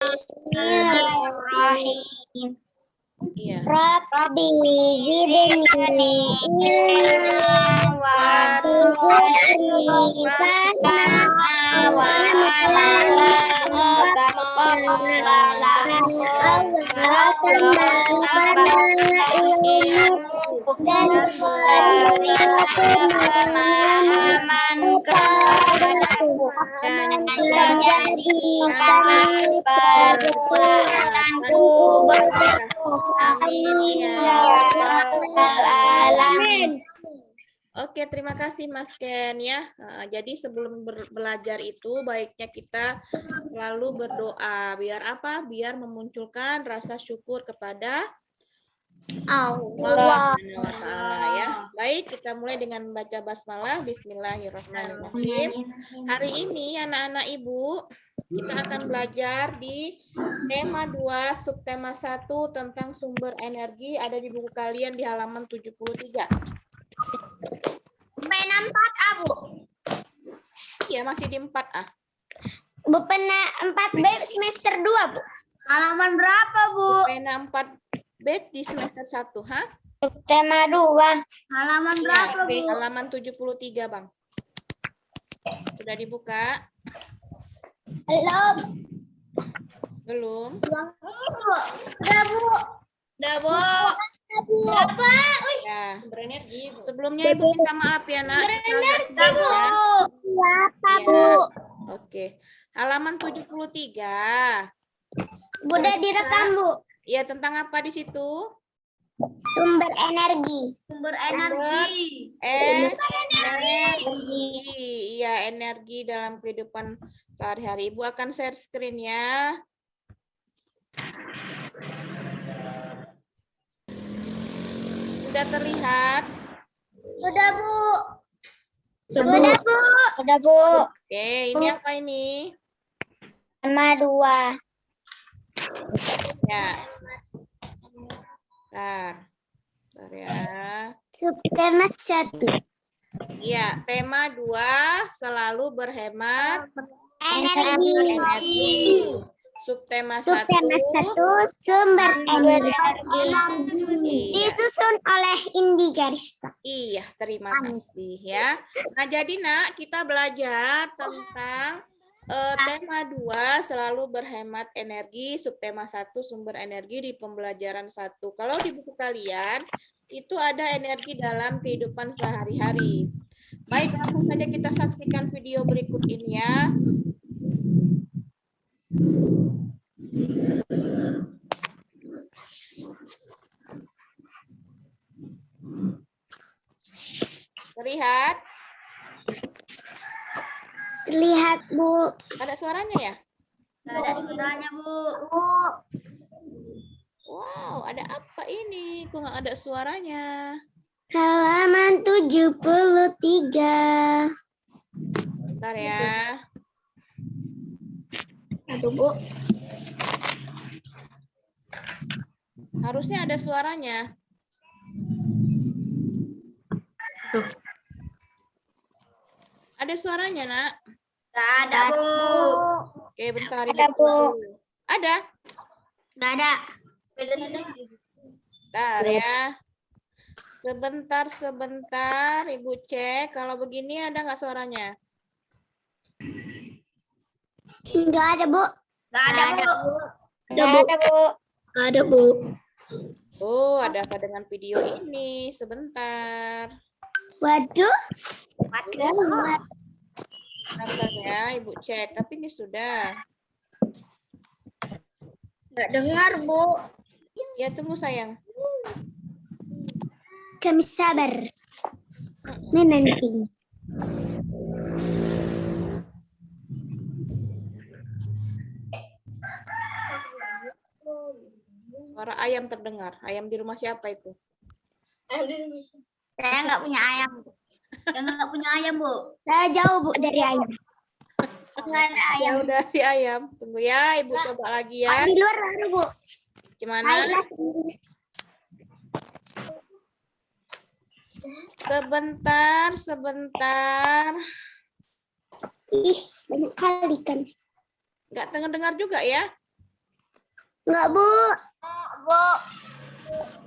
Bismillahirrahmanirrahim. Iya. Rabbi zidni ilman warzuqni fahma wa Allah tambahkanlah ilmu dan berikanlah pemahaman kepadaku dan jadikan perbuatanku amin ya rabbal alamin. Oke, terima kasih Mas Ken ya. Jadi sebelum belajar itu baiknya kita selalu berdoa. Biar apa? Biar memunculkan rasa syukur kepada Allah Subhanahu wa Ta'ala ya. Baik, kita mulai dengan membaca basmalah. Bismillahirrahmanirrahim. Hari ini anak-anak Ibu, kita akan belajar di tema 2, subtema 1 tentang sumber energi, ada di buku kalian di halaman 73. Pena 4A, Bu. Iya, masih di 4A. Bu, pena 4B semester 2, Bu. Halaman berapa, Bu? Pena 4B di semester 1, ha? Tema 2. Halaman berapa, Bu? Halaman 73, Bang. Sudah dibuka? Belum. Belum? Udah, Bu. Udah, Bu. Apa? Ya. Sebelumnya Ibu minta maaf ya, Nak. Udah, Bu. Apa, Bu? Oke. Halaman 73. Bu, udah direkam, Bu. Iya, tentang apa di situ? Sumber energi. Sumber energi. Energi. Iya, energi dalam kehidupan sehari-hari. Ibu akan share screen ya. Sudah terlihat? Sudah, Bu. Sudah, Bu. Sudah, Bu. Oke, ini apa ini? Tema 2. Ya. Bentar ya. Subtema 1. Iya, tema 2 selalu berhemat Energi. Subtema 1 Subtema 1 sumber energi. Disusun oleh Indi Garista. Iya, terima kasih ya. Nah, jadi Nak, kita belajar tentang tema 2 selalu berhemat energi, subtema 1 sumber energi di pembelajaran 1. Kalau di buku kalian itu ada energi dalam kehidupan sehari-hari. Baik, langsung saja kita saksikan video berikut ini ya. Terlihat? Terlihat, Bu. Ada suaranya ya? Ada suaranya, Bu. Wow, ada apa ini? Kok nggak ada suaranya? Halaman 73. Bentar ya. Aduh, Bu. Harusnya ada suaranya. Tuh. Ada suaranya, Nak? Nggak ada, Bu. Oke, bentar. Ada, Bu. Ada? Nggak ada. Bentar ya. Sebentar, Ibu cek. Kalau begini ada nggak suaranya? Nggak ada, Bu. Nggak ada, Bu. Nggak ada, Bu. Nggak ada, Bu. Oh, ada apa dengan video ini? Sebentar. Waduh. Bentar ya, Ibu cek. Tapi ini sudah. Nggak dengar, Bu. Ya, tunggu sayang. Kami sabar. Menanti. Suara ayam terdengar. Ayam di rumah siapa itu? Saya nggak punya ayam, Bu. Saya nggak punya ayam, Bu. Saya jauh, Bu, dari ayam. Nggak ada ayam. Jauh dari ayam. Tunggu ya, Ibu coba lagi ya. Di luar ada, Bu. Gimana? Sebentar. Ih, banyak kali kan. Nggak dengar juga ya? Enggak, Bu. Bu.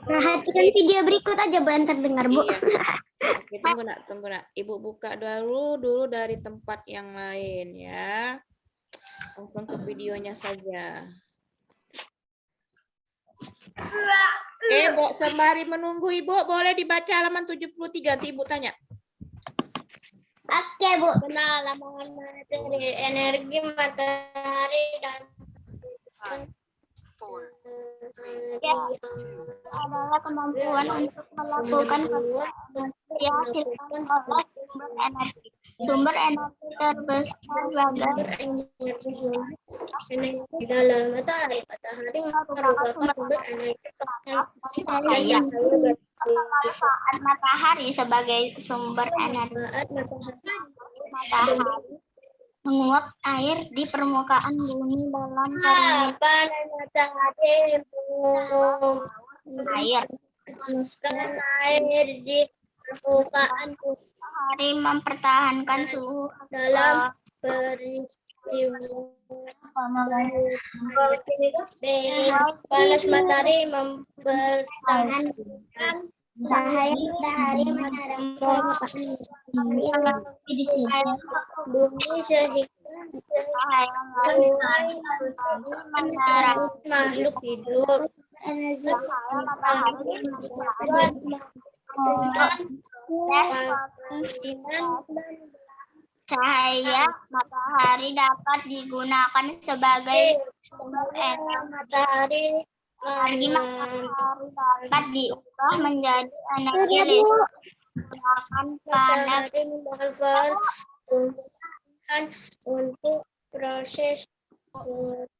Perhatikan video berikut aja, Bu, yang terdengar, Bu. Iya. Oke, tunggu nak. Ibu buka dulu dari tempat yang lain ya. Langsung ke videonya saja. Bu, sembari menunggu Ibu, boleh dibaca halaman 73, nanti Ibu tanya. Oke, Bu. Pengalaman materi energi matahari dan adalah kemampuan untuk melakukan yang dihasilkan oleh sumber energi. Sumber energi terbesar sebagai energi dalam matahari. Matahari merupakan sumber energi yang manfaat matahari sebagai sumber energi. Matahari menguap air di permukaan bumi dalam matahari air di permukaan matahari mempertahankan suhu dalam panas matahari mempertahankan cahaya matahari di sini bumi sehingga makhluk hidup energi cahaya matahari dapat digunakan sebagai sumber energi dapat diubah menjadi energi listrik menggunakan panas untuk proses mulai.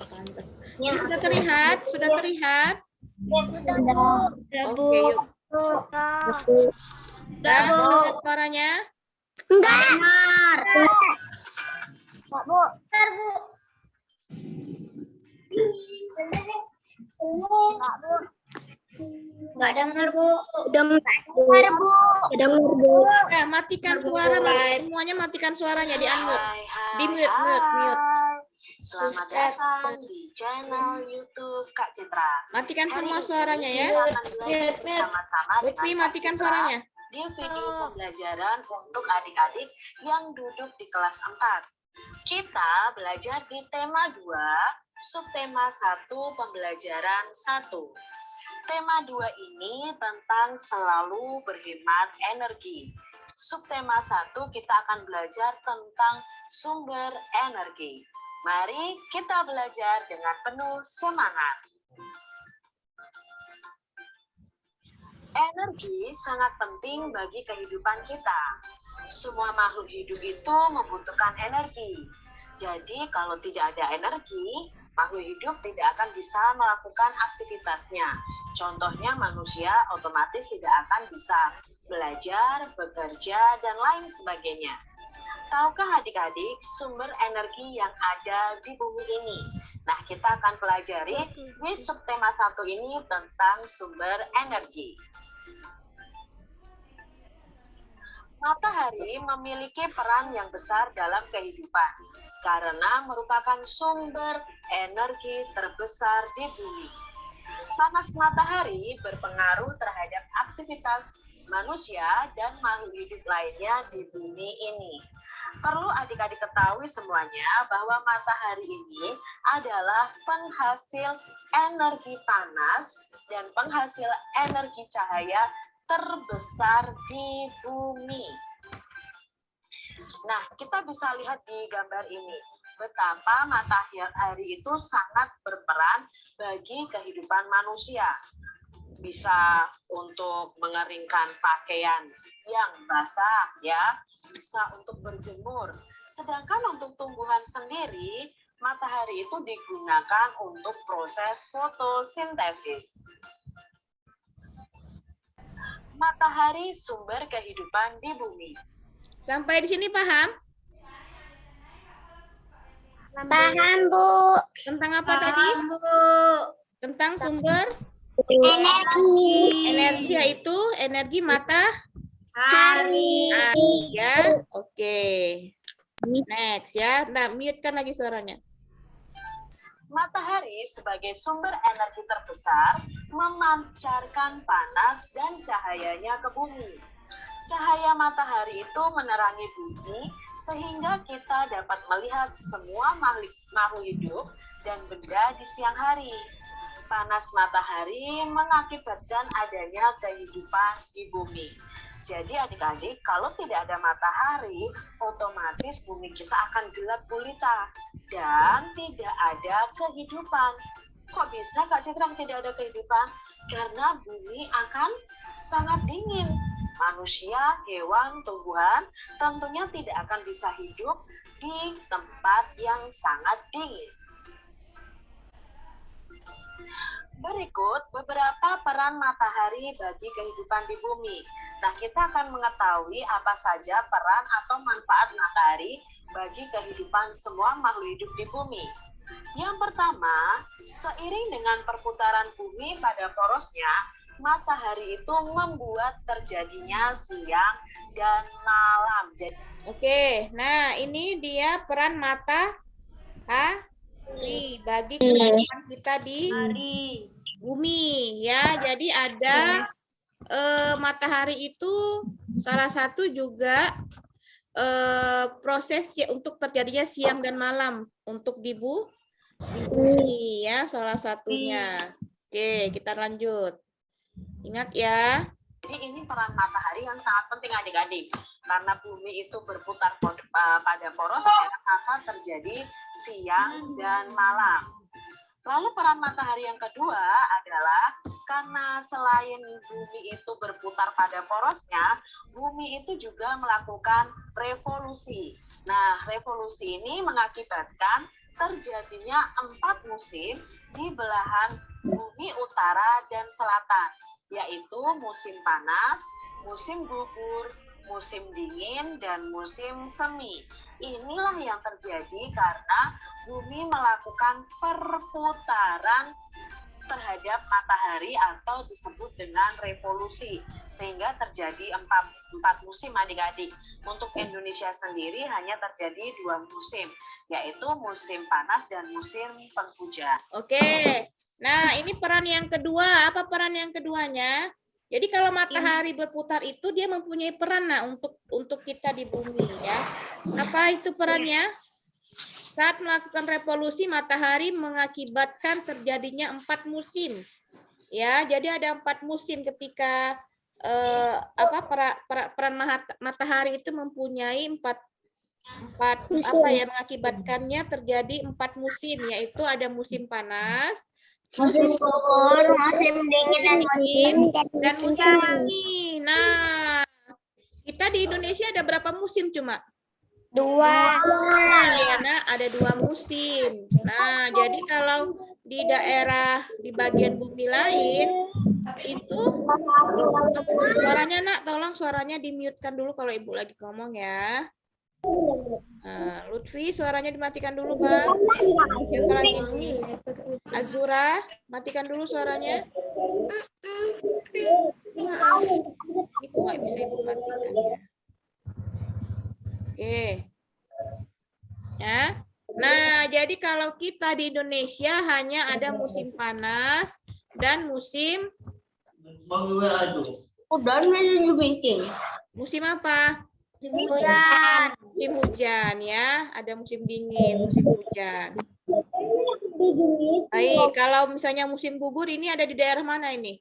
Pantas. Ini sudah terlihat? Oke, yuk. Udah mendengar suaranya? Enggak. Bu. Enggak dengar, Bu. Matikan suara, semuanya matikan suaranya, di-unmute. Di-mute. Selamat datang di channel YouTube Kak Citra. Matikan semua suaranya ya. Sama-sama Lutfi, matikan suaranya. Di video pembelajaran untuk adik-adik yang duduk di kelas 4. Kita belajar di tema 2, subtema 1 pembelajaran 1. Tema 2 ini tentang selalu berhemat energi. Subtema 1 kita akan belajar tentang sumber energi. Mari kita belajar dengan penuh semangat. Energi sangat penting bagi kehidupan kita. Semua makhluk hidup itu membutuhkan energi. Jadi kalau tidak ada energi, makhluk hidup tidak akan bisa melakukan aktivitasnya. Contohnya manusia otomatis tidak akan bisa belajar, bekerja, dan lain sebagainya. Tahukah adik-adik sumber energi yang ada di bumi ini? Nah, kita akan pelajari di subtema 1 ini tentang sumber energi. Matahari memiliki peran yang besar dalam kehidupan karena merupakan sumber energi terbesar di bumi. Panas matahari berpengaruh terhadap aktivitas manusia dan makhluk hidup lainnya di bumi ini. Perlu adik-adik ketahui semuanya bahwa matahari ini adalah penghasil energi panas dan penghasil energi cahaya terbesar di bumi. Nah, kita bisa lihat di gambar ini betapa matahari itu sangat berperan bagi bagi kehidupan manusia. Bisa untuk mengeringkan pakaian yang basah ya, bisa untuk berjemur. Sedangkan untuk tumbuhan sendiri, matahari itu digunakan untuk proses fotosintesis. Matahari sumber kehidupan di bumi. Sampai di sini paham? Paham, Bu. Tentang apa tadi? Tentang sumber energi, yaitu energi matahari ya. Oke. Next ya. Nah, mute-kan lagi suaranya. Matahari sebagai sumber energi terbesar memancarkan panas dan cahayanya ke bumi. Cahaya matahari itu menerangi bumi sehingga kita dapat melihat semua makhluk hidup dan benda di siang hari. Panas matahari mengakibatkan adanya kehidupan di bumi. Jadi adik-adik, kalau tidak ada matahari, otomatis bumi kita akan gelap gulita dan tidak ada kehidupan. Kok bisa Kak Citra tidak ada kehidupan? Karena bumi akan sangat dingin. Manusia, hewan, tumbuhan tentunya tidak akan bisa hidup di tempat yang sangat dingin. Berikut beberapa peran matahari bagi kehidupan di bumi. Nah, kita akan mengetahui apa saja peran atau manfaat matahari bagi kehidupan semua makhluk hidup di bumi. Yang pertama, seiring dengan perputaran bumi pada porosnya, matahari itu membuat terjadinya siang dan malam. Oke, nah ini dia peran matahari bagi kehidupan kita di bumi ya. Jadi ada matahari itu salah satu juga proses ya untuk terjadinya siang dan malam untuk di bumi ya, salah satunya. Oke, kita lanjut. Ingat ya. Jadi ini peran matahari yang sangat penting adik-adik. Karena bumi itu berputar pada porosnya, akan terjadi siang dan malam. Lalu peran matahari yang kedua adalah karena selain bumi itu berputar pada porosnya, bumi itu juga melakukan revolusi. Nah, revolusi ini mengakibatkan terjadinya 4 musim di belahan bumi utara dan selatan, yaitu musim panas, musim gugur, musim dingin, dan musim semi. Inilah yang terjadi karena bumi melakukan perputaran terhadap matahari atau disebut dengan revolusi, sehingga terjadi 4 musim adik-adik. Untuk Indonesia sendiri hanya terjadi 2 musim, yaitu musim panas dan musim penghujan. Oke. Nah, ini peran yang kedua. Apa peran yang keduanya? Jadi kalau matahari berputar itu dia mempunyai peran untuk kita di bumi ya. Apa itu perannya? Saat melakukan revolusi, matahari mengakibatkan terjadinya 4 musim. Ya, jadi ada 4 musim ketika peran matahari itu mempunyai 4 apa ya, mengakibatkannya terjadi 4 musim, yaitu ada musim panas, musim gugur, musim dingin, dan musim semi. Nah, kita di Indonesia ada berapa musim cuma? 2. Ya, nah, ada 2 musim. Nah, jadi kalau di daerah di bagian bumi lain itu suaranya nak, tolong suaranya di-mute-kan dulu kalau ibu lagi ngomong ya. Nah, Lutfi suaranya dimatikan dulu, Bang. Siapa lagi nih? Azura, matikan dulu suaranya. Itu nggak bisa ibu matikan ya. Oke. Ya. Nah, jadi kalau kita di Indonesia hanya ada musim panas dan musim musim apa? Hujan. Musim hujan ya, ada musim dingin, musim hujan. Baik, kalau misalnya musim gugur ini ada di daerah mana ini?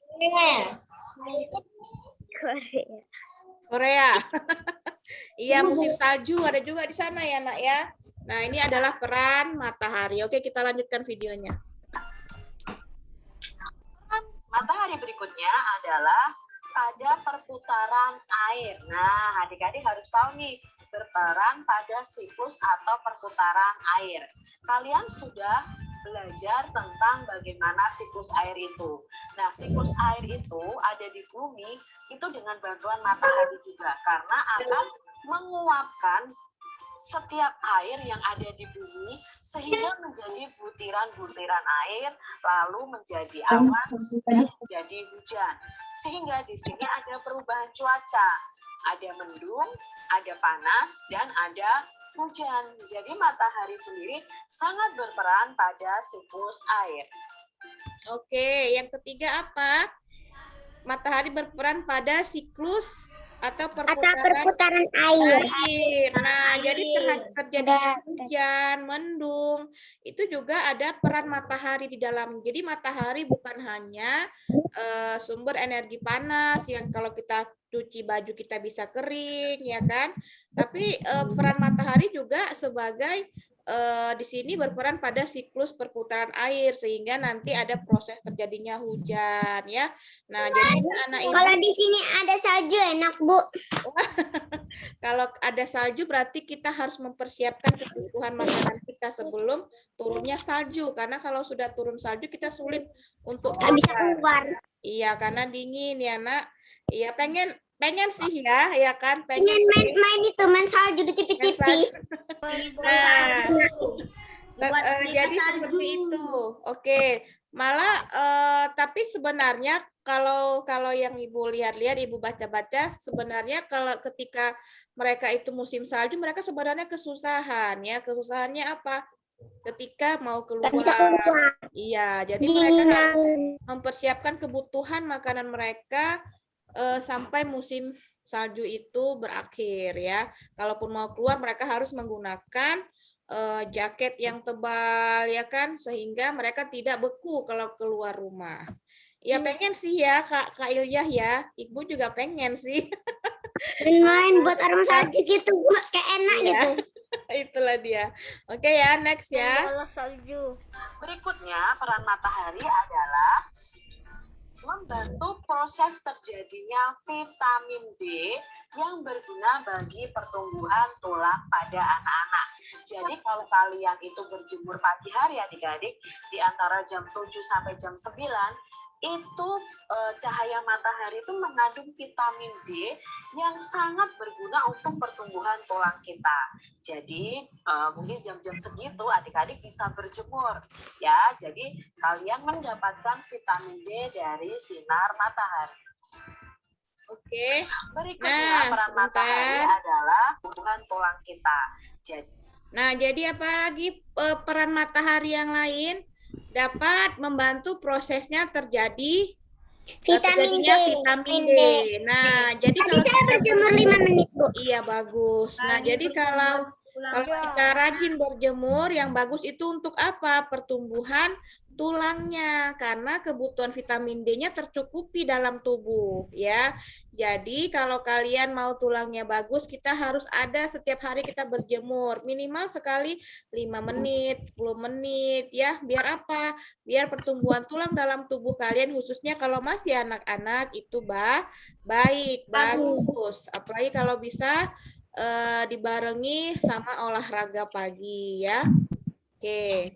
Korea. Iya, musim salju ada juga di sana ya, Nak ya. Nah, ini adalah peran matahari. Oke, kita lanjutkan videonya. berikutnya adalah pada perputaran air. Nah, adik-adik harus tahu nih, berperan pada siklus atau perputaran air. Kalian sudah belajar tentang bagaimana siklus air itu. Nah, siklus air itu ada di bumi itu dengan bantuan matahari juga, karena akan menguapkan setiap air yang ada di bumi sehingga menjadi butiran-butiran air, lalu menjadi awan dan menjadi hujan. Sehingga di sini ada perubahan cuaca, ada mendung, ada panas, dan ada hujan. Jadi matahari sendiri sangat berperan pada siklus air. Oke, yang ketiga apa? Matahari berperan pada siklus atau perputaran air. air. Nah, jadi terjadinya hujan, mendung, itu juga ada peran matahari di dalam. Jadi matahari bukan hanya sumber energi panas yang kalau kita cuci baju kita bisa kering, ya kan? Tapi peran matahari juga sebagai di sini berperan pada siklus perputaran air sehingga nanti ada proses terjadinya hujan, ya. Nah, jadi anak ibu Kalau di sini ada salju enak, Bu. kalau ada salju berarti kita harus mempersiapkan kebutuhan makanan kita sebelum turunnya salju, karena kalau sudah turun salju kita sulit untuk Nggak bisa keluar. keluar. Iya, karena dingin ya, Nak. Iya, pengen sih ya kan, pengen Pengen main itu, main salju di TV-TV. Nah, jadi seperti itu. Oke, malah tapi sebenarnya kalau yang Ibu lihat-lihat, Ibu baca-baca, sebenarnya kalau ketika mereka itu musim salju, mereka sebenarnya kesusahan ya. Kesusahannya apa? Ketika mau keluar. Nggak bisa keluar. Iya, jadi mereka harus mempersiapkan kebutuhan makanan mereka sampai musim salju itu berakhir ya. Kalaupun mau keluar mereka harus menggunakan jaket yang tebal ya kan, sehingga mereka tidak beku kalau keluar rumah. Ya pengen sih ya Kak Ilyah ya, Ibu juga pengen sih. Main buat arung salju gitu, Bu. Kayak enak Iya. gitu. Itulah dia. Oke ya, next ya. Berikutnya, peran matahari adalah membantu proses terjadinya vitamin D yang berguna bagi pertumbuhan tulang pada anak-anak. Jadi kalau kalian itu berjemur pagi hari adik-adik di antara jam 7 sampai jam 9, itu cahaya matahari itu mengandung vitamin D yang sangat berguna untuk pertumbuhan tulang kita. Jadi mungkin jam-jam segitu adik-adik bisa berjemur ya. Jadi kalian mendapatkan vitamin D dari sinar matahari. Oke. Berikutnya peran matahari adalah pertumbuhan tulang kita. Jadi apa lagi peran matahari yang lain? Dapat membantu prosesnya terjadi Vitamin D. vitamin D. Nah, jadi Tadi saya berjemur 5 menit, Bu. iya bagus. Nah, jadi kalau kita rajin berjemur, yang bagus itu untuk apa? Pertumbuhan tulangnya, karena kebutuhan vitamin D-nya tercukupi dalam tubuh ya. Jadi kalau kalian mau tulangnya bagus, kita harus ada setiap hari kita berjemur minimal sekali 5 menit, 10 menit ya. Biar apa? Biar pertumbuhan tulang dalam tubuh kalian, khususnya kalau masih anak-anak itu baik, bagus. Apalagi kalau bisa dibarengi sama olahraga pagi ya. Oke.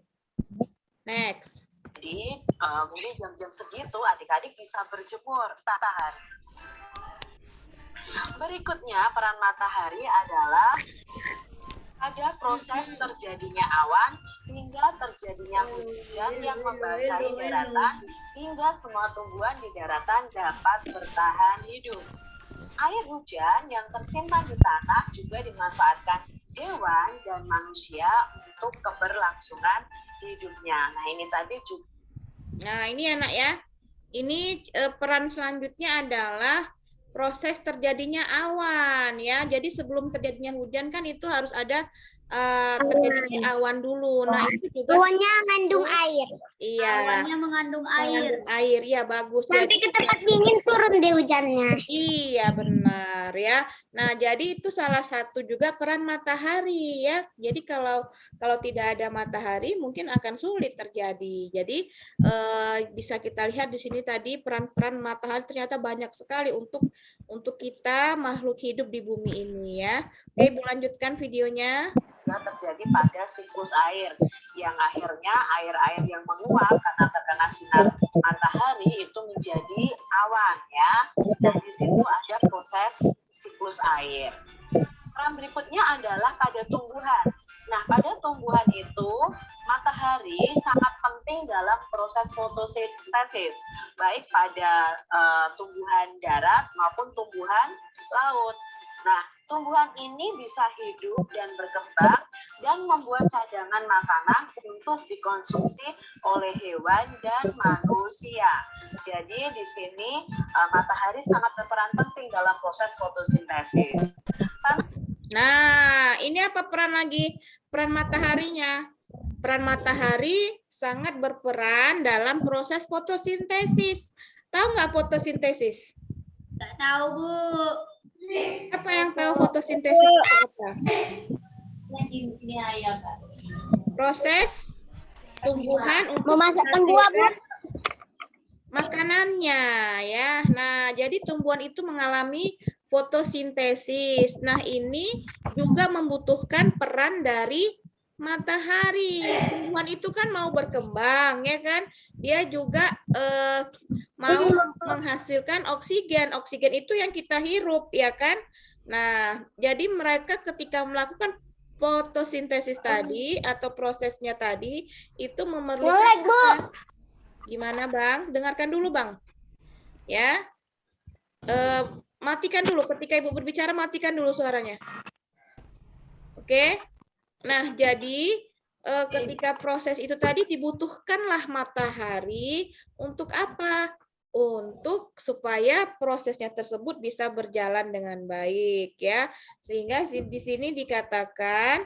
Next. Jadi mungkin jam-jam segitu adik-adik bisa berjemur matahari. Berikutnya peran matahari adalah ada proses terjadinya awan hingga terjadinya hujan yang membasahi daratan hingga semua tumbuhan di daratan dapat bertahan hidup. Air hujan yang tersimpan di tanah juga dimanfaatkan hewan dan manusia untuk keberlangsungan hidupnya. Nah, ini tadi juga. Nah, ini anak ya. Ini peran selanjutnya adalah proses terjadinya awan ya. Jadi sebelum terjadinya hujan kan itu harus ada terjadinya awan dulu. Nah, itu juga Awannya mengandung air. iya. Awannya mengandung air. Mengandung air ya bagus. Sampai ke tempat dingin turun deh hujannya. Iya benar ya. Nah, jadi itu salah satu juga peran matahari ya. Jadi kalau tidak ada matahari mungkin akan sulit terjadi. Jadi bisa kita lihat di sini tadi peran-peran matahari ternyata banyak sekali untuk kita makhluk hidup di bumi ini ya. Oke, Ibu lanjutkan videonya. Terjadi pada siklus air yang akhirnya air-air yang menguap karena terkena sinar matahari itu menjadi awan ya. Nah, di situ ada proses siklus air. Peran berikutnya adalah pada tumbuhan. Nah, pada tumbuhan itu matahari sangat penting dalam proses fotosintesis, baik pada tumbuhan darat maupun tumbuhan laut. Nah, tumbuhan ini bisa hidup dan berkembang dan membuat cadangan makanan untuk dikonsumsi oleh hewan dan manusia. Jadi di sini matahari sangat berperan penting dalam proses fotosintesis. Nah, ini apa peran lagi? Peran mataharinya. Peran matahari sangat berperan dalam proses fotosintesis. Tahu nggak fotosintesis? Nggak tahu, Bu. Apa yang tahu fotosintesis itu apa? Proses tumbuhan untuk Memasakkan buah, Bu. makanannya ya. Nah, jadi tumbuhan itu mengalami fotosintesis. Nah, ini juga membutuhkan peran dari matahari. Tumbuhan itu kan mau berkembang ya kan? Dia juga mau menghasilkan oksigen. Oksigen itu yang kita hirup ya kan? Nah, jadi mereka ketika melakukan fotosintesis tadi atau prosesnya tadi itu memerlukan gimana, Bang? Dengarkan dulu, Bang. Ya. Matikan dulu ketika Ibu berbicara, matikan dulu suaranya. Oke. Nah, jadi ketika proses itu tadi dibutuhkanlah matahari untuk apa? Untuk supaya prosesnya tersebut bisa berjalan dengan baik ya. Sehingga di sini dikatakan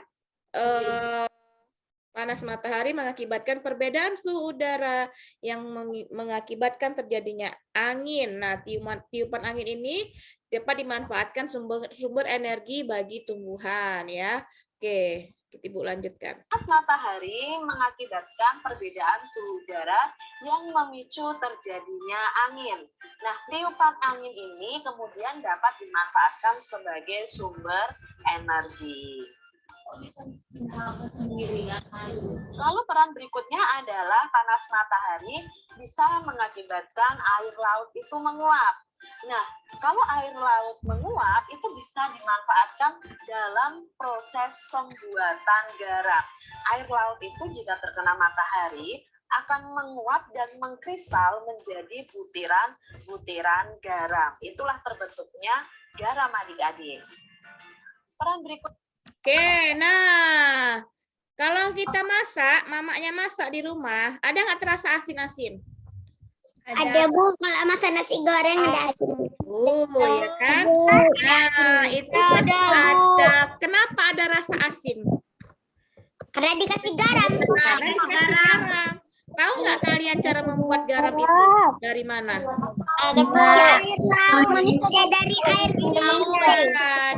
panas matahari mengakibatkan perbedaan suhu udara yang mengakibatkan terjadinya angin. Nah, tiupan angin ini dapat dimanfaatkan sumber energi bagi tumbuhan ya. Oke. Ibu lanjutkan. Panas matahari mengakibatkan perbedaan suhu udara yang memicu terjadinya angin. Nah, tiupan angin ini kemudian dapat dimanfaatkan sebagai sumber energi. Lalu peran berikutnya adalah panas matahari bisa mengakibatkan air laut itu menguap. Nah, kalau air laut menguap itu bisa dimanfaatkan dalam proses pembuatan garam. Air laut itu jika terkena matahari akan menguap dan mengkristal menjadi butiran-butiran garam. Itulah terbentuknya garam adik-adik. Peran berikutnya. Oke, nah kalau kita masak, mamanya masak di rumah, ada nggak terasa asin-asin? Ada, Bu. Kalau masak nasi goreng ada asin. Ya kan? Nah, itu ada. Kenapa ada rasa asin? Karena dikasih garam. Karena dikasih garam. Tahu nggak kalian cara membuat garam itu dari mana? Ada air laut, dari air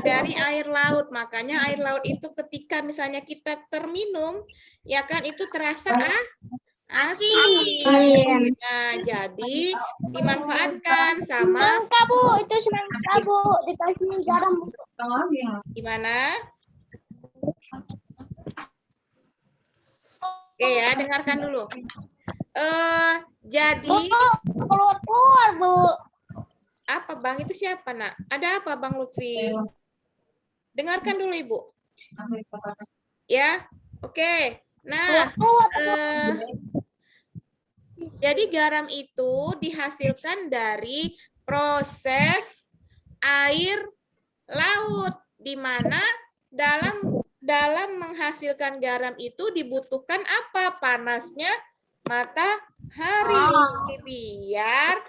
dari air laut. Makanya air laut itu ketika misalnya kita terminum, ya kan itu terasa asin. Nah, jadi dimanfaatkan sama Bu, itu semangka, Bu, dikasih garam. gimana? Oke ya, dengarkan dulu. Jadi keluar, Bu. apa, Bang? Itu siapa, Nak? Ada apa, Bang Lutfi? Dengarkan dulu, Ibu. Ya, oke. Nah, jadi garam itu dihasilkan dari proses air laut, di mana dalam menghasilkan garam itu dibutuhkan apa? Panasnya matahari biar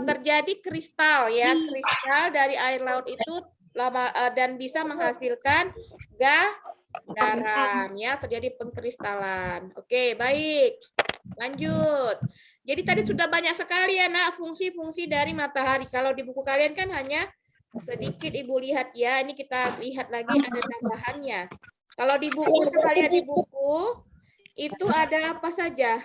terjadi kristal ya, kristal dari air laut itu dan bisa menghasilkan garam ya, terjadi pengkristalan. Oke, baik. Lanjut. Jadi tadi sudah banyak sekali ya, Nak, fungsi-fungsi dari matahari. Kalau di buku kalian kan hanya sedikit Ibu lihat ya. Ini kita lihat lagi ada tambahannya. Kalau di buku, kita lihat di buku, itu ada apa saja?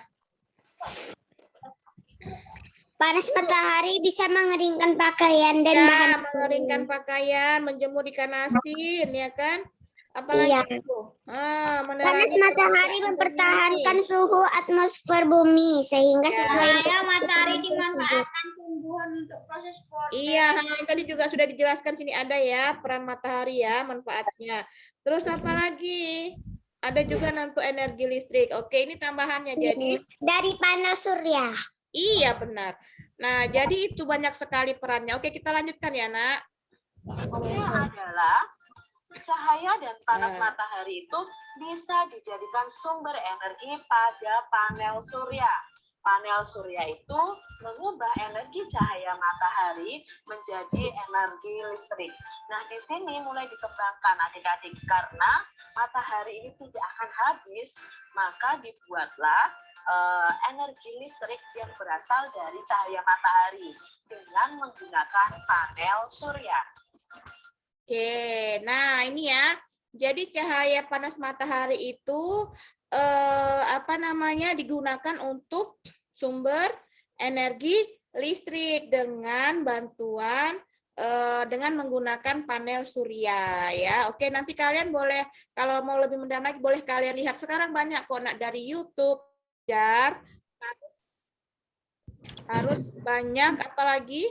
Panas matahari bisa mengeringkan pakaian dan bahan. Ya, mengeringkan pakaian, menjemur ikan asin, ya kan? Apalagi Iya. itu? Panas Menerangi matahari permukaan mempertahankan bumi. suhu atmosfer bumi sehingga Ya. sesuai. Matahari dimanfaatkan tumbuhan untuk proses Iya, tadi juga sudah dijelaskan sini ada ya peran matahari ya manfaatnya. Terus apa lagi? Ada juga untuk energi listrik. Oke, ini tambahannya. Jadi Dari panas surya. iya benar. Nah, jadi itu banyak sekali perannya. Oke, kita lanjutkan ya, Nak. Ini adalah cahaya dan panas Nah. matahari itu bisa dijadikan sumber energi pada panel surya. Panel surya itu mengubah energi cahaya matahari menjadi energi listrik. Nah, di sini mulai dikembangkan adik-adik karena matahari ini tidak akan habis, maka dibuatlah energi listrik yang berasal dari cahaya matahari dengan menggunakan panel surya. Oke, nah ini ya. Jadi cahaya panas matahari itu digunakan untuk sumber energi listrik dengan bantuan dengan menggunakan panel surya ya. Oke, nanti kalian boleh kalau mau lebih mendalam lagi boleh kalian lihat sekarang banyak kok dari YouTube. Harus banyak apalagi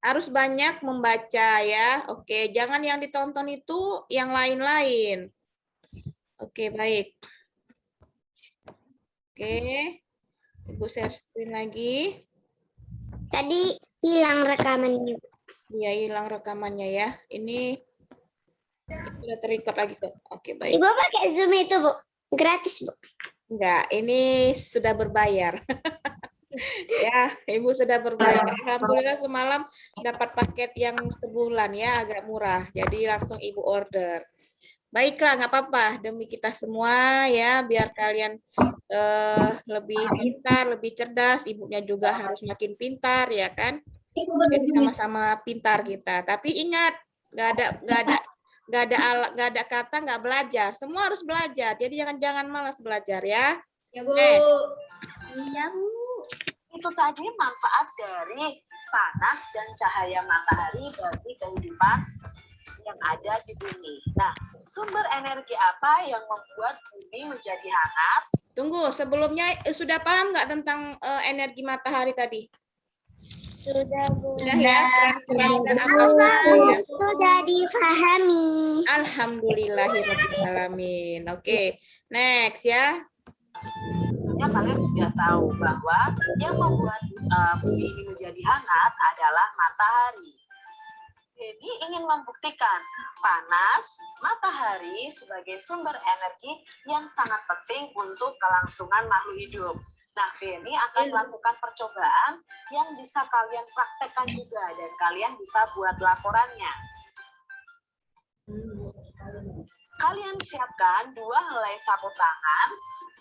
harus banyak membaca ya. Oke, jangan yang ditonton itu yang lain-lain. Oke, baik. Oke. Ibu share screen lagi. Tadi hilang rekamannya. Iya, hilang rekamannya ya. Ini sudah terrecord lagi kok. Oke, baik. Ibu pakai Zoom itu, Bu. Gratis, Bu. Enggak, ini sudah berbayar. Ya, Ibu sudah berbayar. Alhamdulillah semalam dapat paket yang sebulan ya, agak murah. Jadi langsung Ibu order. Baiklah, nggak apa-apa. Demi kita semua ya, biar kalian lebih pintar, lebih cerdas. Ibunya juga harus makin pintar ya kan. Jadi sama-sama pintar kita. Tapi ingat, nggak ada kata nggak belajar. Semua harus belajar. Jadi jangan malas belajar ya. Ya, Bu. Iya, Bu. Itu tadi manfaat dari panas dan cahaya matahari bagi kehidupan yang ada di bumi. Nah, sumber energi apa yang membuat bumi menjadi hangat? Tunggu, sebelumnya sudah paham nggak tentang energi matahari tadi? Sudah, Bu. Sudah ya? Peran dan apa saja? Sudah difahami. Alhamdulillahirrahmanirrahim. Oke, next ya. Ya, kalian sudah tahu bahwa yang membuat bumi ini menjadi hangat adalah matahari. Jadi ingin membuktikan panas matahari sebagai sumber energi yang sangat penting untuk kelangsungan makhluk hidup. Nah, Beni akan melakukan percobaan yang bisa kalian praktekkan juga dan kalian bisa buat laporannya. Kalian siapkan 2 helai sapu tangan,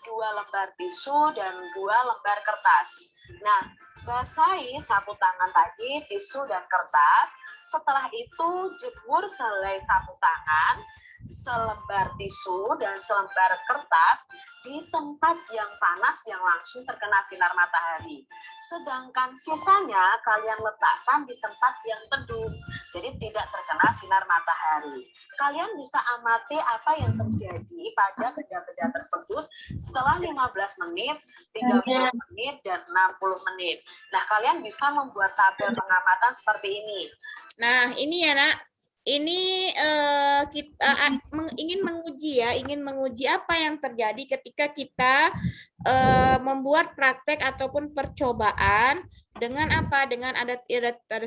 2 lembar tisu, dan 2 lembar kertas. Nah, basahi sapu tangan tadi, tisu, dan kertas. Setelah itu, jemur sehelai sapu tangan, selembar tisu, dan selembar kertas di tempat yang panas yang langsung terkena sinar matahari. Sedangkan sisanya kalian letakkan di tempat yang teduh, jadi tidak terkena sinar matahari. Kalian bisa amati apa yang terjadi pada benda-benda tersebut setelah 15 menit, 30 menit, dan 60 menit. Nah, kalian bisa membuat tabel pengamatan seperti ini. Nah, ini ya, Nak. Ini kita ingin menguji apa yang terjadi ketika kita membuat praktek ataupun percobaan dengan apa? Dengan ada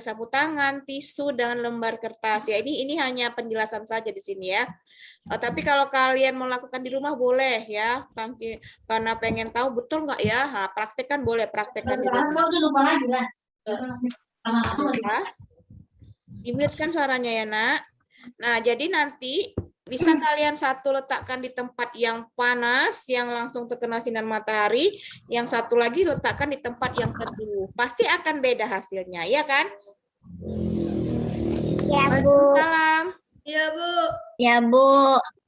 sapu tangan, tisu, dan lembar kertas. Ya, ini hanya penjelasan saja di sini ya. Tapi kalau kalian melakukan di rumah boleh ya, karena pengen tahu betul nggak ya? Nah, praktekkan boleh, praktekkan di rumah. Ya. Di-mute kan suaranya ya, Nak. Nah, jadi nanti bisa kalian satu letakkan di tempat yang panas, yang langsung terkena sinar matahari, yang satu lagi letakkan di tempat yang teduh. Pasti akan beda hasilnya, ya kan? Ya, Salam. Iya, Bu. Ya, Bu.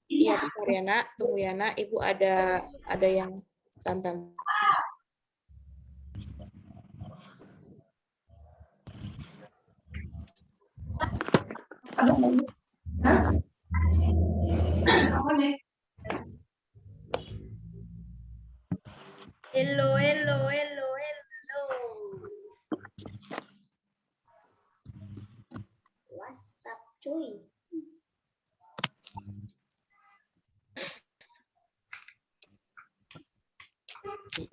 Iya, bentar ya, Nak. Tunggu ya, Nak. Ibu ada yang tantang. Hello, hello, hello, hello. WhatsApp, cuy.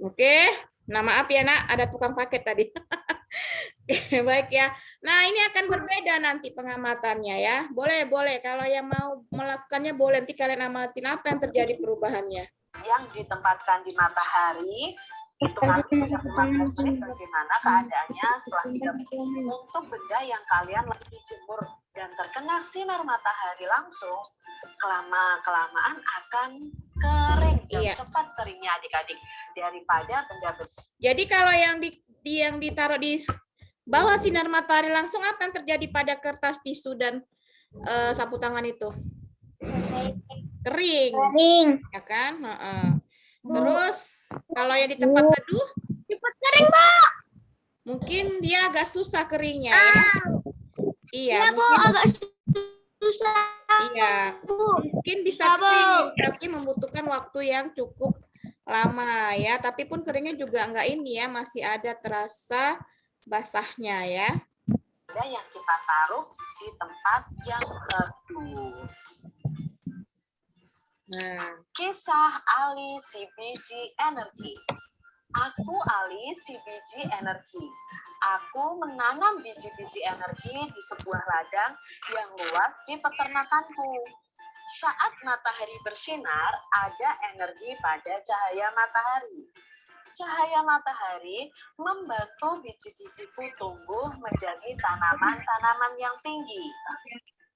Oke. Nah, maaf ya, Nak. Ada tukang paket tadi. Oke, baik ya. Nah, ini akan berbeda nanti pengamatannya ya. Boleh, boleh. Kalau yang mau melakukannya boleh. Nanti kalian amatin apa yang terjadi perubahannya. Yang ditempatkan di matahari, hitungan 15 menit bagaimana keadaannya setelah 3 menit. Untuk benda yang kalian lagi jemur dan terkena sinar matahari langsung, kelamaan akan kering dan Iya. cepat keringnya adik-adik daripada benda-benda. Jadi kalau yang ditaruh di bawah sinar matahari langsung, apa yang terjadi pada kertas tisu dan sapu tangan itu? Kering, Kering. ya kan? Terus kalau yang di tempat teduh, Cepat kering, Bu. mungkin dia agak susah keringnya ya. Iya, Ya, Bu, mungkin agak susah. iya. Mungkin bisa kering, tapi membutuhkan waktu yang cukup lama ya. Tapi pun keringnya juga enggak ini ya, masih ada terasa basahnya ya. Yang kita taruh di tempat yang teduh. Nah, Kisah Ali si biji energi. Aku Ali si biji energi. Aku menanam biji-biji energi di sebuah ladang yang luas di peternakanku. Saat matahari bersinar, ada energi pada cahaya matahari. Cahaya matahari membantu biji-bijiku tumbuh menjadi tanaman-tanaman yang tinggi.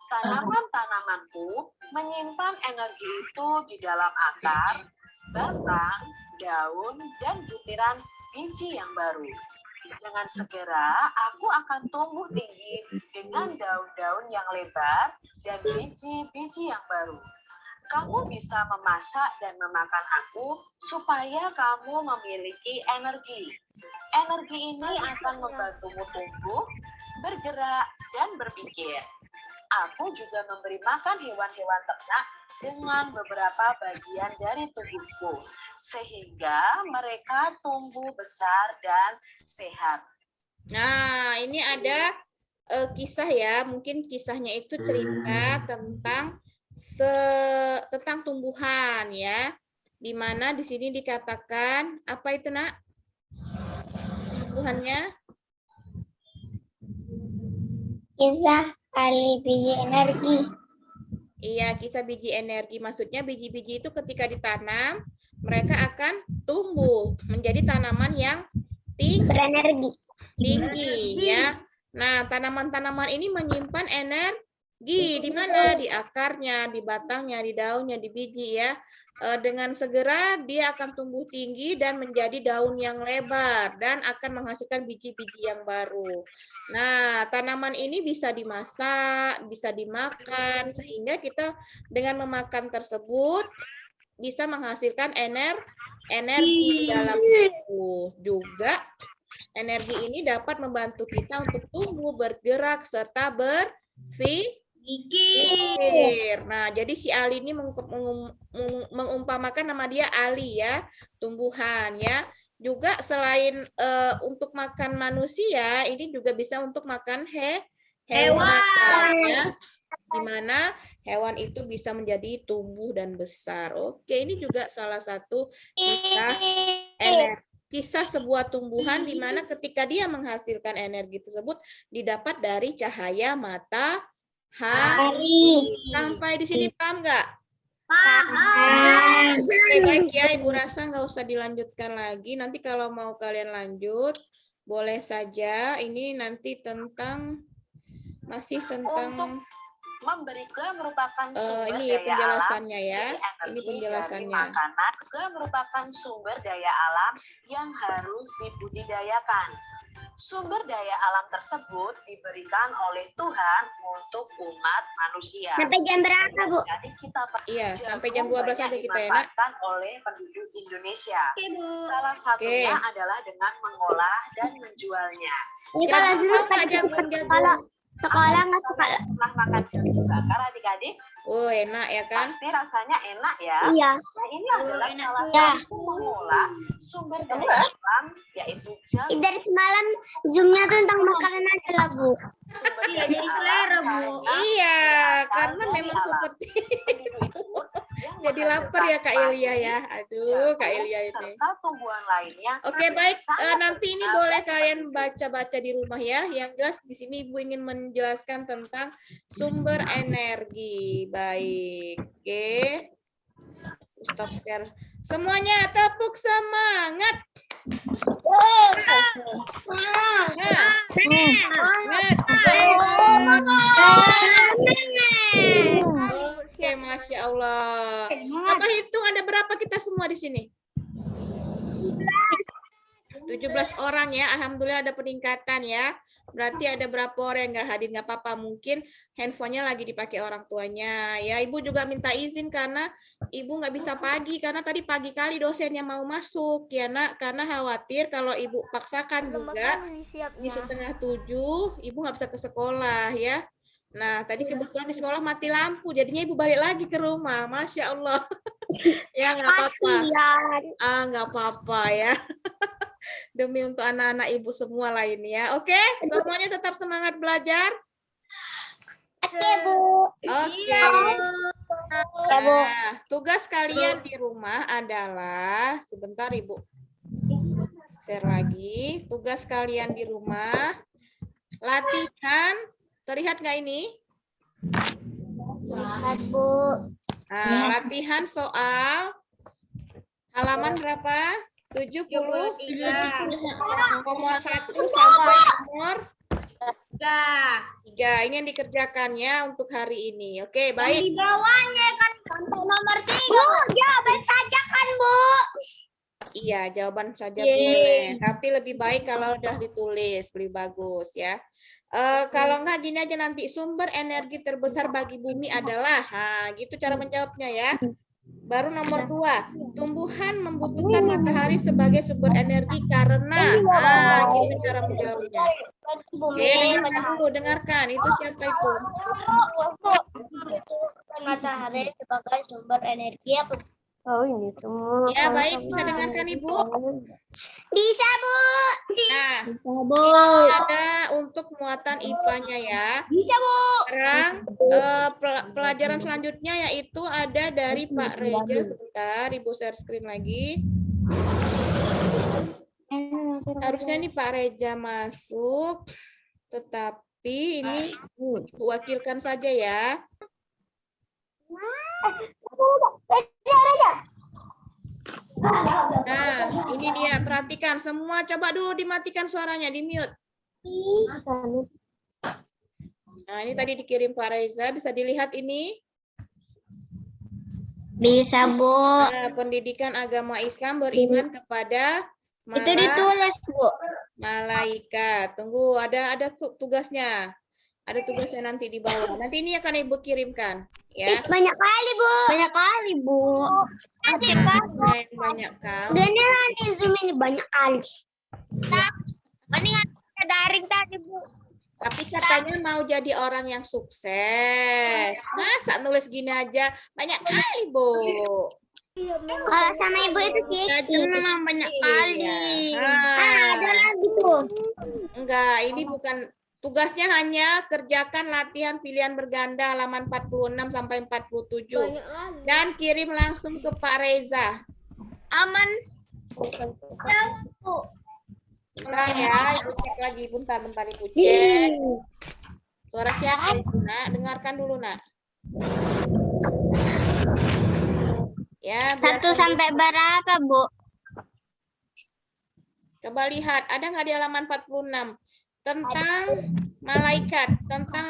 Tanaman-tanamanku menyimpan energi itu di dalam akar, batang, daun, dan butiran biji yang baru. Dengan segera, aku akan tumbuh tinggi dengan daun-daun yang lebar dan biji-biji yang baru. Kamu bisa memasak dan memakan aku supaya kamu memiliki energi. Energi ini akan membantumu tumbuh, bergerak, dan berpikir. Aku juga memberi makan hewan-hewan ternak dengan beberapa bagian dari tubuhku, sehingga mereka tumbuh besar dan sehat. nah ini ada kisah ya. Mungkin kisahnya itu cerita tentang tentang tumbuhan ya. Di mana di sini dikatakan apa itu, Nak? Tumbuhannya? Kisah Ali biji energi. Iya, kisah biji energi. Maksudnya biji-biji itu ketika ditanam, mereka akan tumbuh menjadi tanaman yang Berenergi. tinggi ya. Nah, tanaman-tanaman ini menyimpan energi di mana? Di akarnya, di batangnya, di daunnya, di biji ya. Dengan segera dia akan tumbuh tinggi dan menjadi daun yang lebar dan akan menghasilkan biji-biji yang baru. Nah, tanaman ini bisa dimasak, bisa dimakan, sehingga kita dengan memakan tersebut bisa menghasilkan energi di dalam tubuh. Juga energi ini dapat membantu kita untuk tumbuh, bergerak, serta berpikir. Nah, jadi si Ali ini mengumpamakan nama dia Ali ya, tumbuhan ya. Juga selain untuk makan manusia, ini juga bisa untuk makan hewan ya. Di mana hewan itu bisa menjadi tumbuh dan besar. Oke, ini juga salah satu kisah sebuah tumbuhan di mana ketika dia menghasilkan energi tersebut didapat dari cahaya matahari. Sampai di sini paham nggak? Paham. Oke, baik ya, Ibu rasa nggak usah dilanjutkan lagi. Nanti kalau mau kalian lanjut, boleh saja. Ini nanti masih tentang Memberikan merupakan sumber ini daya penjelasannya alam, ya. jadi energi Ini penjelasannya. dari makanan juga merupakan sumber daya alam yang harus dibudidayakan. Sumber daya alam tersebut diberikan oleh Tuhan untuk umat manusia. Sampai jam berapa, Bu? Jadi kita Iya, sampai jam jagung 12 aja banyak kita ya, Nak. dimanfaatkan oleh penduduk Indonesia. Oke, Bu. Salah satunya adalah dengan mengolah dan menjualnya. Ini kalau Jagung Zul tahu nggak pada jagung, jagung? kalau sekolah nggak suka. Pernah makan jagung bakar adik-adik? Oh, enak ya kan? Pasti rasanya enak ya. Iya. Nah, ini adalah enak salah tuh. satu mengolah sumber daya alam, yaitu jagung. Dari semalam Zoom-nya tentang makanan aja lah, Bu. Sumber Iya, daya jadi alam selera, Bu. karena Iya, berasal karena dari memang alam. seperti Penduduk itu yang jadi lapar ya Kak menghasilkan Elia ya. padi, Aduh, Kak jagung, Elia ini. serta tumbuhan lainnya. Oke, yang baik. sangat Nanti ini berguna boleh bagi kalian penduduk. baca-baca di rumah ya. Yang jelas di sini Ibu ingin menjelaskan tentang sumber energi. Baik. Oke. Stop share. Semuanya tepuk semangat. Semangat. Oke, Masya Allah. Apa hitung ada berapa kita semua di sini? 17 orang ya, alhamdulillah ada peningkatan ya. Berarti ada berapa orang yang nggak hadir, nggak apa-apa. Mungkin handphonenya lagi dipakai orang tuanya. Ya, Ibu juga minta izin karena Ibu nggak bisa pagi, karena tadi pagi kali dosennya mau masuk ya Nak, karena khawatir kalau Ibu paksakan juga di 6:30, Ibu nggak bisa ke sekolah ya. Nah, tadi kebetulan di sekolah mati lampu, jadinya Ibu balik lagi ke rumah. Masya Allah. Ya, nggak apa-apa. Nggak apa-apa ya. Demi untuk anak-anak Ibu semua lainnya. Oke, semuanya tetap semangat belajar. Oke, Bu. Oke. Ya, Bu. Nah, tugas kalian di rumah adalah, sebentar Ibu share lagi. Tugas kalian di rumah, latihan. Terlihat nggak ini? Lihat, Bu. Nah, latihan soal halaman berapa? 70,1 sampai nomor 3. Ini yang dikerjakannya untuk hari ini. Oke, baik. Di bawahnya kan Sampai nomor 3. Bu, jawaban saja kan, Bu? Iya, jawaban saja boleh. Tapi lebih baik kalau udah ditulis, lebih bagus ya. Kalau enggak gini aja nanti, sumber energi terbesar bagi bumi adalah, gitu cara menjawabnya ya. Baru nomor 2, tumbuhan membutuhkan matahari sebagai sumber energi karena, gitu cara menjawabnya. Oke, dengarkan. Itu siapa itu? Matahari sebagai sumber energi apa? Oh, ini semua. Ya, baik. Bisa dengarkan Ibu? Bisa, Bu. Nah, Bu. ada untuk muatan IPA-nya ya. Bisa, Bu. Sekarang pelajaran selanjutnya yaitu ada dari Pak Reja. Sebentar, Ibu share screen lagi. Harusnya nih Pak Reja masuk, tetapi ini wakilkan saja ya. Nah, ini dia, perhatikan semua. Coba dulu dimatikan suaranya, di mute. Nah, ini tadi dikirim Pak Reza, bisa dilihat ini. Bisa, Bu. Nah, pendidikan agama Islam beriman kepada Itu ditulis, Bu. malaikat. Tunggu, ada tugasnya. Ada tugasnya nanti di bawah. Nanti ini akan Ibu kirimkan, ya. Banyak kali, Bu. Banyak kali, Bu. Banyak kali. Beneran nanti Zoom ini banyak kali. Mendingan daring tadi, Bu. Tapi katanya mau jadi orang yang sukses. Masa nulis gini aja banyak kali, Bu. Kalau sama Ibu itu sih. memang banyak Iya. Ada lagi tuh. Enggak, ini bukan tugasnya, hanya kerjakan latihan pilihan berganda halaman 46 sampai 47 dan kirim langsung ke Pak Reza. Aman. Bentar ya, Ibu cek lagi, bentar Ibu cek. Suara siapa itu, Nak? Dengarkan dulu, Nak. Ya, 1 sampai berapa, Bu? coba lihat, ada nggak di halaman 46 tentang malaikat, tentang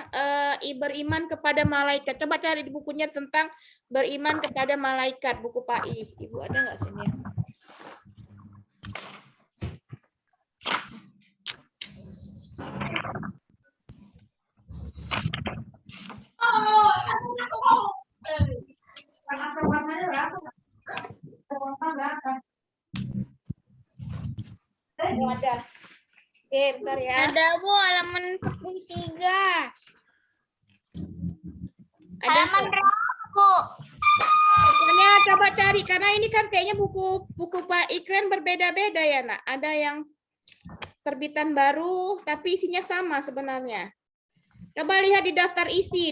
beriman kepada malaikat. Coba cari di bukunya tentang beriman kepada malaikat, buku Pak Ibu ada nggak sini? Oh, ada. Oke, bentar ya. Ada Bu halaman 43. Ada Halaman berapa, Bu? pokoknya coba cari karena ini kan kayaknya buku Pak Iklan berbeda-beda ya, Nak. Ada yang terbitan baru tapi isinya sama sebenarnya. Coba lihat di daftar isi,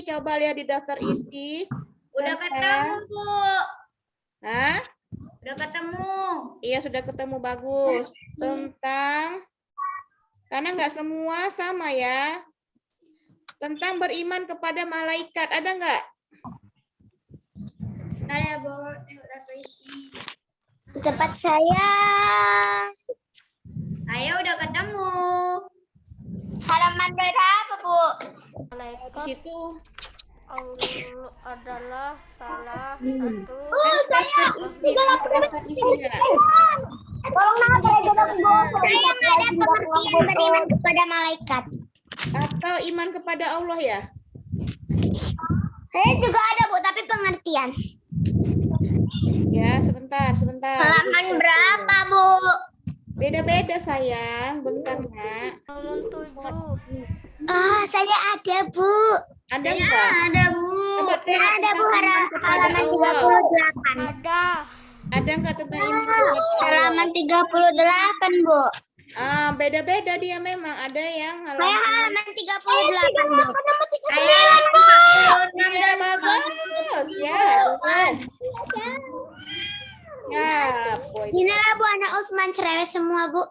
coba lihat di daftar isi. Udah ketemu Bu. Hah? Udah ketemu. Iya, sudah ketemu, bagus. Tentang, karena nggak semua sama ya. Tentang beriman kepada malaikat, ada nggak? Ada Bu. Udah terisi. Tempat saya. Saya udah ketemu. Halaman berapa, Bu? Di situ. Allah adalah salah Saya Isi, daftar isinya. tolong saya nggak ada pengertian beriman kepada malaikat. Atau iman kepada Allah ya? Saya juga ada, Bu, tapi pengertian. Ya, sebentar. Halaman berapa, Bu? Beda-beda sayang, bentar Nak. Oh, saya ada, Bu. Ada nggak? Ada Bu. Coba Saya tengok ada, Bu, tentang iman kepada halaman Allah. 38. Ada nggak tentang iman kepada Allah? Halaman 38, Bu. Ah, beda-beda dia memang. Ada yang Saya halaman. halaman 38, Bu. Ya, bagus. Ya, bagus. Ya, boy. Inilah, Bu, anak Usman cerewet semua, Bu.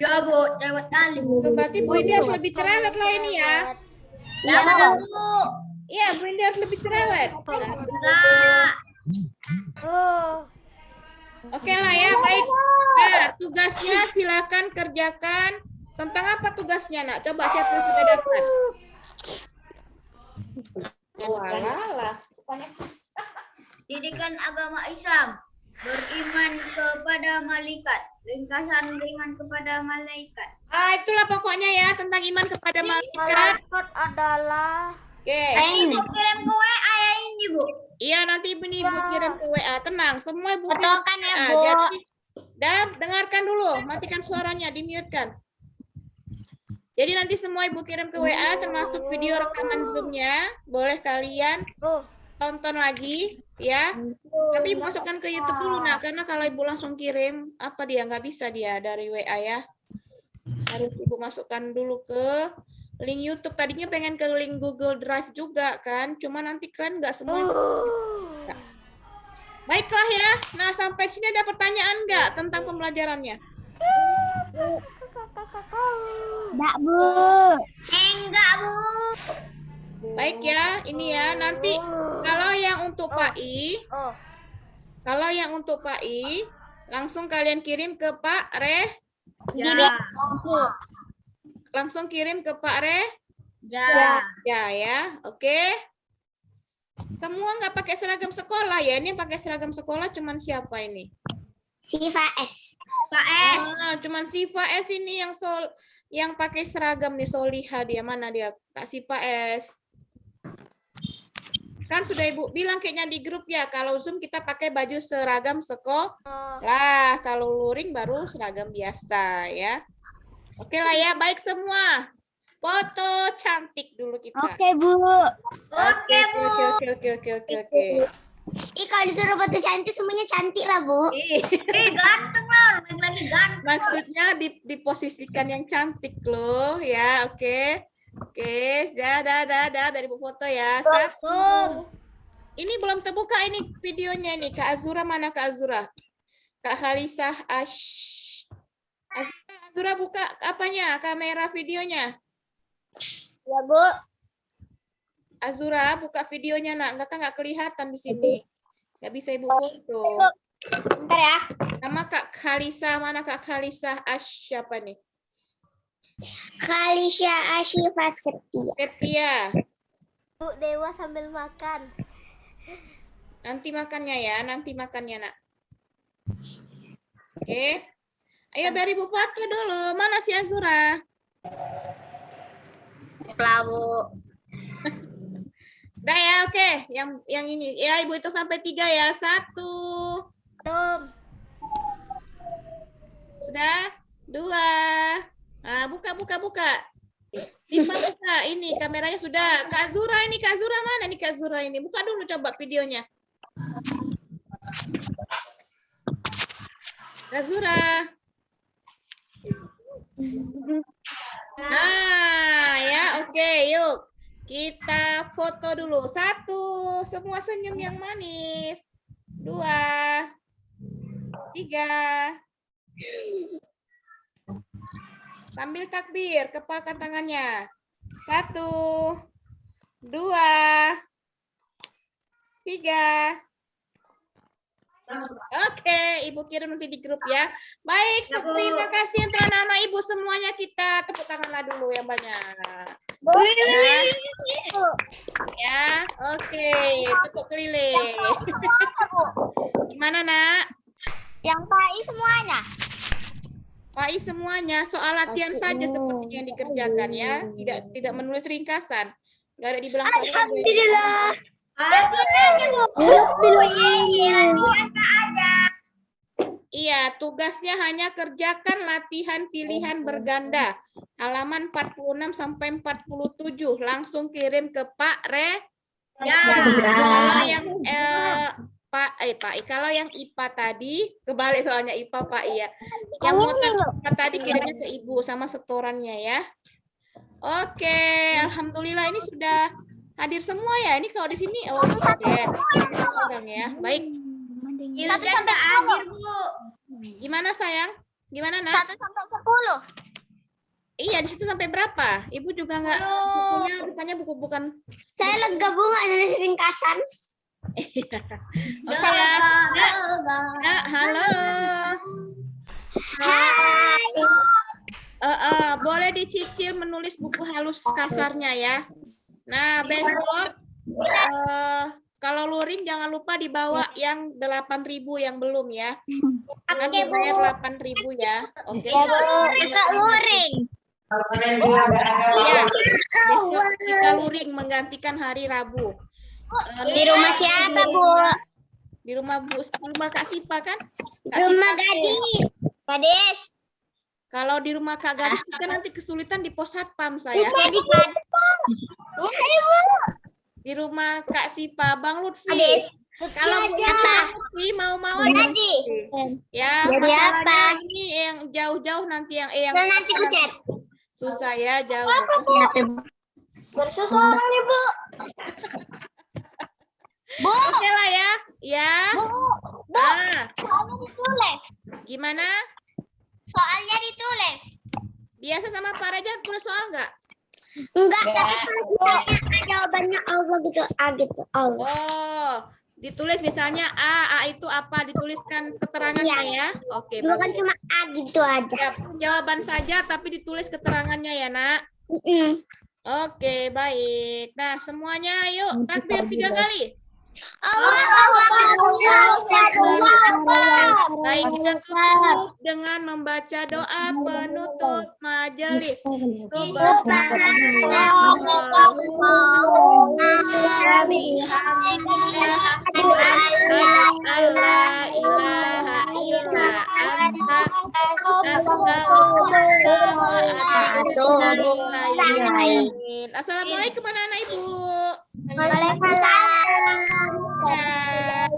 Ya Bu, cewek kali Bu. Itu berarti Bu Indi harus lebih cerewet lah ini ya. Iya, Bu. Iya, Bu Indi harus lebih cerewet. Enggak. Oke lah ya, baik. Nah, tugasnya silakan kerjakan. Tentang apa tugasnya, Nak? Coba siapa yang sudah dapat? Walah. Didikan agama Islam. Beriman kepada malaikat. Ringkasan beriman kepada malaikat. Ah, itulah pokoknya ya tentang iman kepada malaikat. adalah Oke. Ibu kirim ke WA ya ini Bu. Iya, nanti Ibu kirim ke WA. Tenang, semua Ibu kirim Fotokan ke ya, WA. Bu. Jadi, dan dengarkan dulu, matikan suaranya, di-mute-kan. Jadi nanti semua Ibu kirim ke WA, termasuk video rekaman Zoom-nya. Boleh kalian tonton lagi, ya. Tapi Ibu masukkan ke YouTube dulu, Nak. Karena kalau Ibu langsung kirim, apa dia? Nggak bisa dia dari WA, ya. Harus Ibu masukkan dulu ke link YouTube. Tadinya pengen ke link Google Drive juga, kan. Cuma nanti kan nggak semua. Baiklah ya. Nah, sampai sini ada pertanyaan nggak tentang pembelajarannya? Enggak, Bu. Enggak Bu. Baik ya, ini ya. Nanti kalau yang untuk Pak I, langsung kalian kirim ke Pak Re. Ya. Langsung kirim ke Pak Re. Ya. Ya. Oke. Semua nggak pakai seragam sekolah ya? Ini pakai seragam sekolah cuman siapa ini? Siva S. Pak S. Cuman Siva S ini yang pakai seragam nih, Soliha dia, mana dia? Kak Siva S. Kan sudah Ibu bilang kayaknya di grup ya, kalau Zoom kita pakai baju seragam sekolah, kalau luring baru seragam biasa ya. Oke lah ya, baik semua. Foto cantik dulu kita. Oke, Bu. Oke Bu. Oke. Ih, kalau disuruh foto cantik, semuanya cantik lah, Bu. Ganteng lah, lagi ganteng. Maksudnya diposisikan yang cantik loh ya, oke. Oke, dah dari Bu foto ya. Satu. Ini belum terbuka ini videonya nih. Kak Azura mana Kak Azura? Kak Khalisah Azura buka apanya? Kamera videonya. Ya, Bu. Azura buka videonya, Nak. Nggak kelihatan di sini. Nggak bisa Ibu foto. Bentar ya. Nama Kak Khalisah, mana Kak Khalisah siapa nih? Khalisha Ashifa Setia. Setia. Bu Dewa sambil makan. Nanti makannya, Nak. Oke. Ayo dari Bu Fatu dulu. Mana si Azura? Lah, Bu. Udah ya, oke. Yang ini. Ya, Ibu itu sampai 3 ya. 1. Belum. Sudah? 2. Nah, buka. Dipa buka. Ini kameranya sudah. Kak Zura ini, Kak Zura mana nih Kak Zura ini? Buka dulu coba videonya. Kak Zura. Nah, ya, oke, yuk. Kita foto dulu. 1, semua senyum yang manis. 2, 3. Sambil takbir, kepalkan tangannya. 1, 2, 3. Oke, Ibu kirim nanti di grup ya. Baik, terima kasih untuk anak-anak Ibu semuanya. Kita tepuk tanganlah dulu yang banyak. Ya, oke, tepuk keliling. Gimana, Nak? Yang PAI semuanya. PAI semuanya, soal latihan saja seperti yang dikerjakan ya. Tidak menulis ringkasan. Nggak ada dibilang. Alhamdulillah. Iya, tugasnya hanya kerjakan latihan pilihan berganda. Halaman 46 sampai 47. Langsung kirim ke Pak Re. Kalau yang kalau yang IPA tadi, kebalik soalnya IPA Pak iya. Yang IPA tadi kirimnya ke Ibu sama setorannya ya. Oke, alhamdulillah ini sudah hadir semua ya. Ini kalau di sini orang ya. Baik. 1 sampai 10. Gimana sayang? Gimana Nak? 1 sampai 10. Iya, di situ sampai berapa? Ibu juga nggak bukunya buku bukan. Saya lega bunga nulis ringkasan. Oke, Nak, halo. Hai. Boleh dicicil menulis buku halus kasarnya ya. Nah, besok kalau luring jangan lupa dibawa yang 8.000 yang belum ya. Kan dibayar 8.000 ya. Oke. Besok luring. Iya. Besok kita luring menggantikan hari Rabu. Di rumah siapa, Bu? Di rumah Kak Sipa kan? Rumah gadis. Gadis. Kalau di rumah Kak Gadis kita nanti kesulitan di pos satpam saya. Di rumah Kak Sipa, Bang Lutfi. Kalau Bang Lutfi mau Jadi. ya, Jadi apa? ini yang jauh-jauh nanti yang Nanti ku chat. susah ya jauh. Bersusuan nih, Bu. Bu. Oke lah ya. Ya. Bu. Soalnya ditulis. Gimana? Soalnya ditulis. Biasa sama Pak Raja tulis soal nggak? Enggak, tapi kalau misalnya jawabannya Allah gitu, A gitu, Allah. Oh, ditulis misalnya A itu apa? Dituliskan keterangannya ya. Oke, Bukan bagus. cuma A gitu aja. Ya, jawaban saja tapi ditulis keterangannya ya, Nak. Oke, baik. Nah, semuanya yuk takbir 3 kali. Allahu Akbar. Baik, kita tutup dengan membaca doa penutup majelis. Assalamualaikum anak-anak Ibu. Waalaikumsalam. Ya.